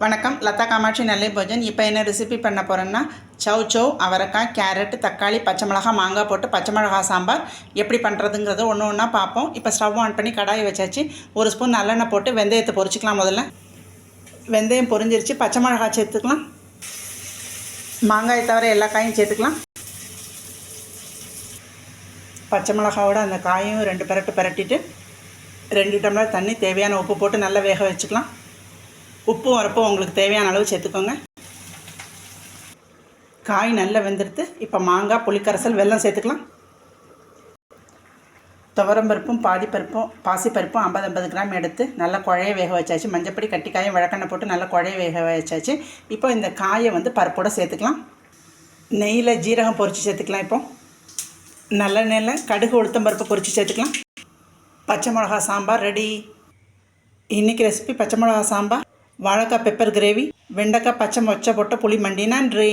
வணக்கம், லதா காமாட்சி நல்லை போஜன். இப்போ என்ன ரெசிபி பண்ண போகிறேன்னா, சௌ அவரைக்காய், கேரட், தக்காளி, பச்சை மிளகாய், மாங்காய் போட்டு பச்சை மிளகாய் சாம்பார் எப்படி பண்ணுறதுங்கிறத ஒன்று ஒன்றா பார்ப்போம். இப்போ ஸ்டவ் ஆன் பண்ணி கடாயை வச்சாச்சு. ஒரு ஸ்பூன் நல்லெண்ணெய் போட்டு வெந்தயத்தை பொரிச்சிக்கலாம். முதல்ல வெந்தயம் பொரிஞ்சிருச்சு. பச்சை மிளகாய் சேர்த்துக்கலாம். மாங்காயை தவிர எல்லா காயும் சேர்த்துக்கலாம். பச்சை மிளகாவோட அந்த காயும் 2 பிரட்டிட்டு 2 டம்ளர் தண்ணி, தேவையான உப்பு போட்டு நல்லா வேக வச்சுக்கலாம். உப்பு உரப்பு உங்களுக்கு தேவையான அளவு சேர்த்துக்கோங்க. காய் நல்லா வெந்துடுத்து. இப்போ மாங்காய், புளிக்கரைசல், வெல்லம் சேர்த்துக்கலாம். துவரம்பருப்பும் பாசிப்பருப்பும் 50 கிராம் எடுத்து நல்லா குழைய வேக வச்சாச்சு. மஞ்சப்பொடி, கட்டிக்காயும், விளக்கெண்ணெய் போட்டு நல்லா குழைய வேக வச்சாச்சு. இப்போ இந்த காயை பருப்போடு சேர்த்துக்கலாம். நெய்யில் ஜீரகம் பொரித்து சேர்த்துக்கலாம். இப்போ நல்லெண்ணெயில் கடுகு, உளுத்தம்பருப்பு பொரித்து சேர்த்துக்கலாம். பச்சை மிளகா சாம்பார் ரெடி. இன்றைக்கி ரெசிபி பச்சை மிளகா சாம்பார், வாழைக்காய் பெப்பர் கிரேவி, வெண்டைக்காய் பச்சை மொச்சை போட்ட புளி மண்டி. நன்றி.